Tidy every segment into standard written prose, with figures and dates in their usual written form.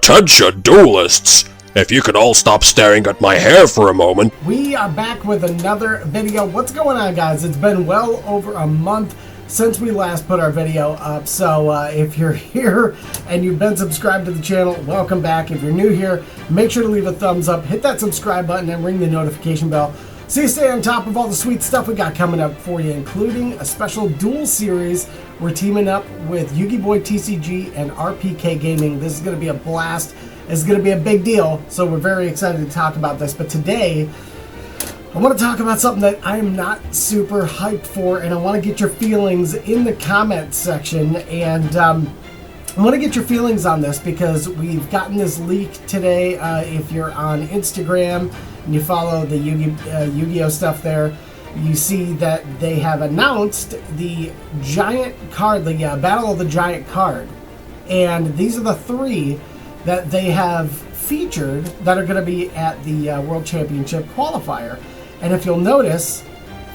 Attention, duelists! If you could all stop staring at my hair for a moment. We are back with another video. What's going on, guys? It's been well over a month since we last put our video up, so if you're here and you've been subscribed to the channel, welcome back. If you're new here, make sure to leave a thumbs up, hit that subscribe button, and ring the notification bell so you stay on top of all the sweet stuff we got coming up for you, including a special duel series. We're teaming up with Yugioh TCG and RPK Gaming. This is going to be a blast. It's going to be a big deal, so we're very excited to talk about this. But today, I want to talk about something that I am not super hyped for, and I want to get your feelings in the comments section. And I want to get your feelings on this because we've gotten this leak today. If you're on Instagram and you follow the Yu-Gi-Oh stuff there, you see that they have announced the giant card, the Battle of the Giant card. And these are the three that they have featured that are going to be at the World Championship qualifier. And if you'll notice,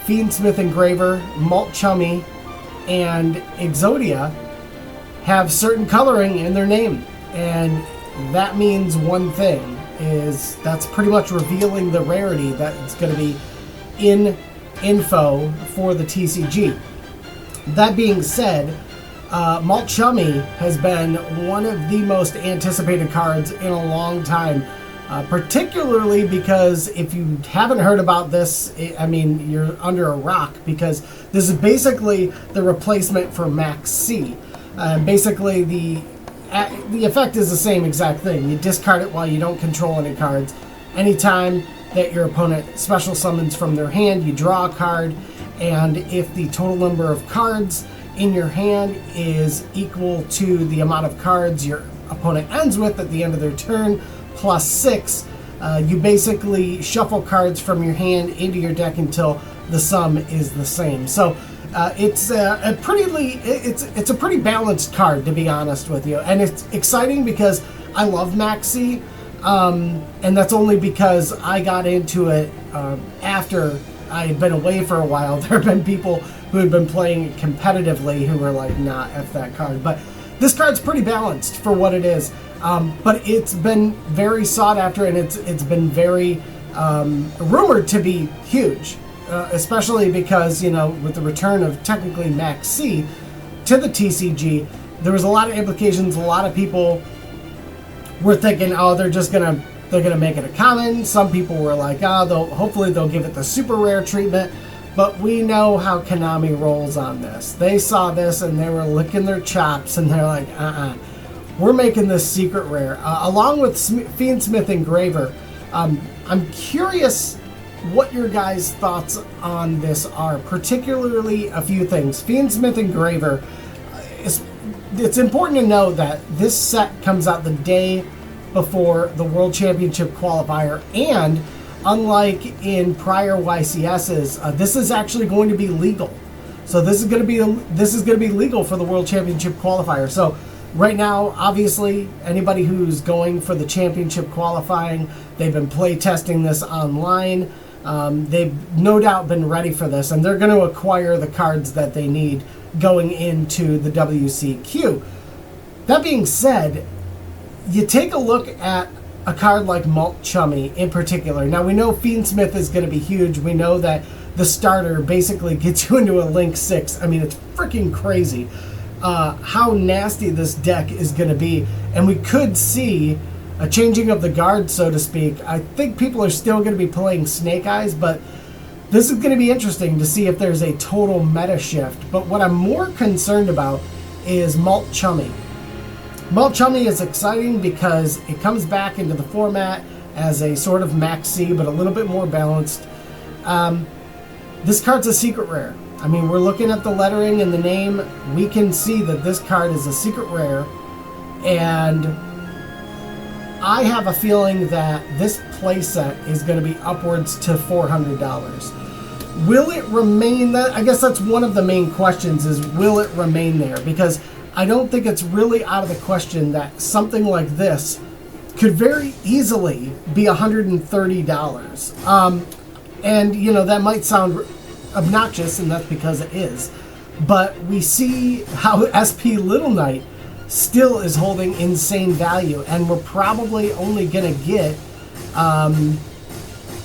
Fiendsmith Engraver, Malt Chummy, and Yugioh have certain coloring in their name. And that means one thing, is that's pretty much revealing the rarity that's going to be in info for the TCG. That being said, Malt Chummy has been one of the most anticipated cards in a long time, particularly because if you haven't heard about this, I mean, you're under a rock, because this is basically the replacement for Max C. Basically, the effect is the same exact thing. You discard it while you don't control any cards. Anytime that your opponent special summons from their hand, you draw a card, and if the total number of cards in your hand is equal to the amount of cards your opponent ends with at the end of their turn, plus 6, you basically shuffle cards from your hand into your deck until the sum is the same. So it's a pretty balanced card, to be honest with you, and it's exciting because I love Maxi, and that's only because I got into it after I had been away for a while. There have been people who had been playing competitively who were like, nah, F that card. But this card's pretty balanced for what it is. But it's been very sought after, and it's been very rumored to be huge, especially because, you know, with the return of technically Max C to the TCG, there was a lot of implications. A lot of people were thinking, oh, they're gonna make it a common. Some people were like, oh, hopefully they'll give it the super rare treatment. But we know how Konami rolls on this. They saw this and they were licking their chops, and they're like, we're making this secret rare. Along with Fiendsmith Engraver, I'm curious what your guys' thoughts on this are, particularly a few things. Fiendsmith Engraver, it's important to know that this set comes out the day before the World Championship qualifier, and unlike in prior YCSs, this is actually going to be legal. So this is going to be legal for the World Championship qualifier. So right now, obviously, anybody who's going for the championship qualifying, they've been play testing this online. They've no doubt been ready for this, and they're going to acquire the cards that they need going into the WCQ. That being said, you take a look at a card like Malt Chummy in particular. Now, we know Fiendsmith is going to be huge. We know that the starter basically gets you into a Link 6. I mean, it's freaking crazy how nasty this deck is going to be. And we could see a changing of the guard, so to speak. I think people are still going to be playing Snake Eyes, but this is going to be interesting to see if there's a total meta shift. But what I'm more concerned about is Malt Chummy. Malt Chummy is exciting because it comes back into the format as a sort of Max C, but a little bit more balanced. This card's a secret rare. I mean, we're looking at the lettering and the name. We can see that this card is a secret rare, and I have a feeling that this playset is going to be upwards to $400. Will it remain that? I guess that's one of the main questions, is will it remain there? Because I don't think it's really out of the question that something like this could very easily be $130. And, you know, that might sound obnoxious, and that's because it is. But we see how SP Little Knight still is holding insane value, and we're probably only gonna get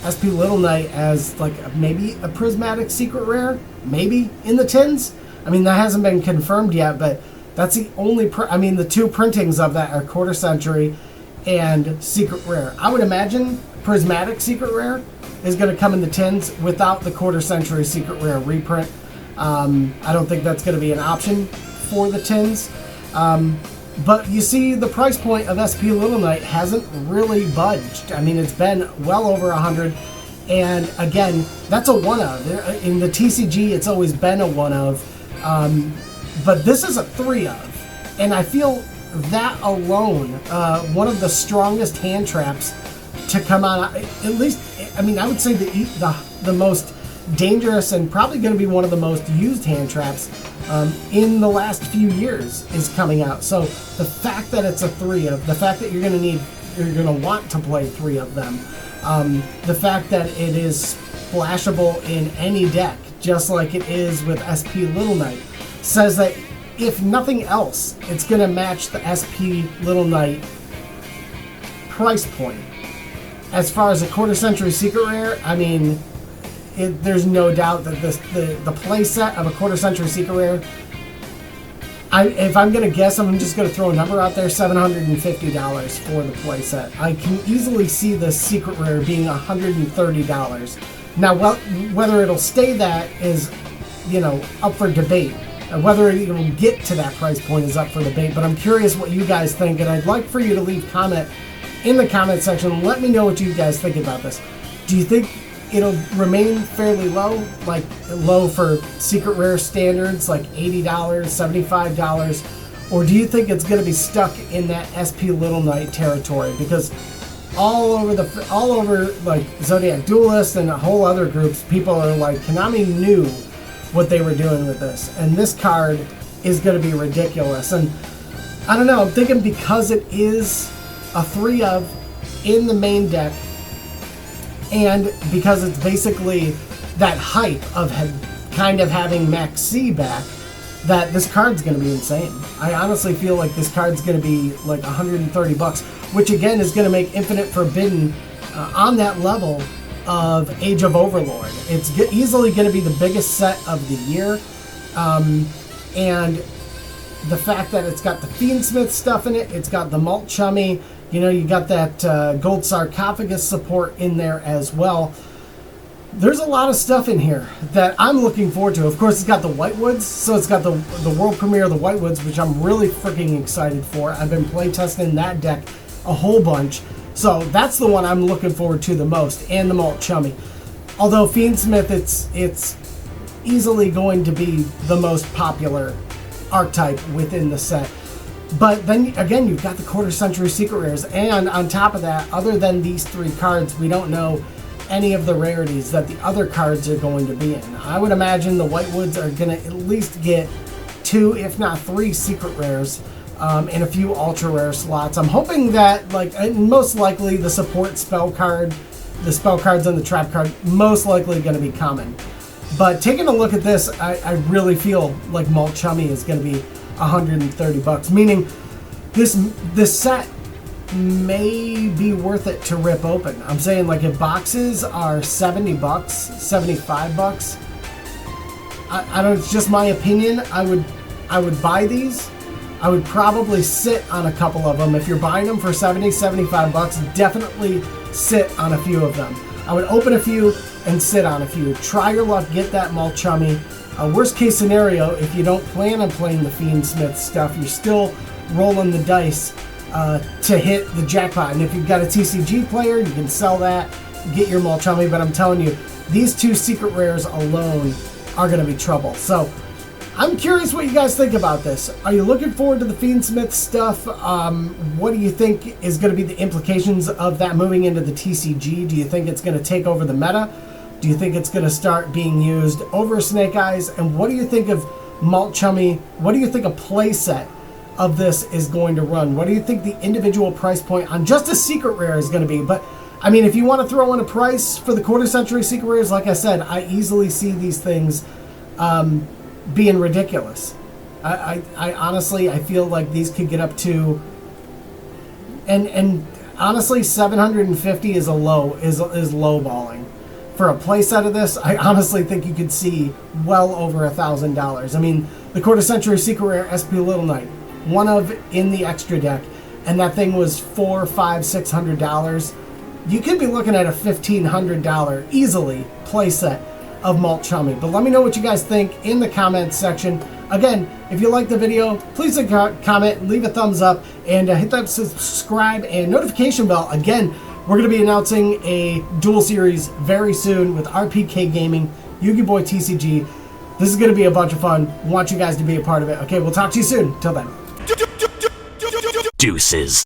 SP Little Knight as like maybe a prismatic secret rare, maybe in the tins. I mean, that hasn't been confirmed yet, but that's the only I mean, the two printings of that are quarter century and secret rare. I would imagine prismatic secret rare is going to come in the tins without the quarter century secret rare reprint. I don't think that's going to be an option for the tins. But you see, the price point of SP Little Knight hasn't really budged. I mean, it's been well over 100, and again, that's a one of. In the TCG, it's always been a one of, but this is a three of, and I feel that alone, one of the strongest hand traps to come on. At least, I mean, I would say the most dangerous and probably going to be one of the most used hand traps in the last few years is coming out. So the fact that it's a three of, the fact that you're going to want to play three of them, the fact that it is splashable in any deck, just like it is with SP Little Knight, says that if nothing else, it's going to match the SP Little Knight price point. As far as a quarter century secret rare, I mean, there's no doubt that the play set of a quarter century secret rare, if I'm going to guess, I'm just going to throw a number out there, $750 for the play set. I can easily see the secret rare being $130. Now, whether it'll stay that is, you know, up for debate. Whether it'll get to that price point is up for debate, but I'm curious what you guys think, and I'd like for you to leave comment in the comment section. Let me know what you guys think about this. Do you think it'll remain fairly low, like low for secret rare standards, like $80, $75, or do you think it's going to be stuck in that SP Little Knight territory? Because all over like Zodiac Duelists and a whole other groups, people are like, Konami knew what they were doing with this, and this card is going to be ridiculous. And I don't know, I'm thinking because it is a 3 of in the main deck, and because it's basically that hype of kind of having Max C back, that this card's going to be insane. I honestly feel like this card's going to be like $130, which again is going to make Infinite Forbidden on that level of Age of Overlord. It's easily going to be the biggest set of the year, and the fact that it's got the Fiendsmith stuff in it, it's got the Malt Chummy, you know, you got that gold sarcophagus support in there as well. There's a lot of stuff in here that I'm looking forward to. Of course, it's got the Whitewoods, so it's got the world premiere of the Whitewoods, which I'm really freaking excited for. I've been playtesting that deck a whole bunch, so that's the one I'm looking forward to the most, and the Malt Chummy. Although Fiendsmith, it's easily going to be the most popular archetype within the set. But then again, you've got the quarter century secret rares, and on top of that, other than these 3 cards, we don't know any of the rarities that the other cards are going to be in. I would imagine the Whitewoods are going to at least get 2, if not 3 secret rares, and a few ultra rare slots. I'm hoping that, like, most likely the support spell card, the spell cards and the trap card, most likely going to be common. But taking a look at this, I really feel like Malt Chummy is going to be $130, meaning this set may be worth it to rip open. I'm saying, like, if boxes are $70, $75, I don't, it's just my opinion. I would buy these. I would probably sit on a couple of them. If you're buying them for $70, $75, definitely sit on a few of them. I would open a few and sit on a few. Try your luck, get that Malt Chummy. Worst case scenario, if you don't plan on playing the Fiendsmith stuff, you're still rolling the dice to hit the jackpot. And if you've got a TCG player, you can sell that, get your Malt Chummy. But I'm telling you, these 2 secret rares alone are going to be trouble. So I'm curious what you guys think about this. Are you looking forward to the Fiendsmith stuff? What do you think is going to be the implications of that moving into the TCG? Do you think it's going to take over the meta? Do you think it's going to start being used over Snake Eyes? And what do you think of Malt Chummy? What do you think a play set of this is going to run? What do you think the individual price point on just a secret rare is going to be? But I mean, if you want to throw in a price for the quarter century secret rares, like I said, I easily see these things being ridiculous. I honestly, I feel like these could get up to, and honestly, 750 is low balling. For a playset of this, I honestly think you could see well over $1,000. I mean, the Quarter Century Secret Rare SP Little Knight, one of in the extra deck, and that thing was $400, $500, $600. You could be looking at a $1,500 easily playset of Malt Chummy. But let me know what you guys think in the comments section. Again, if you like the video, please comment, leave a thumbs up, and hit that subscribe and notification bell. Again, we're going to be announcing a duel series very soon with RPK Gaming, Yugioh Boy TCG. This is going to be a bunch of fun. Want you guys to be a part of it. Okay, we'll talk to you soon. Till then. Deuces.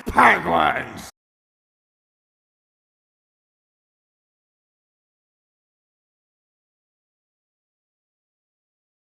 Penguins!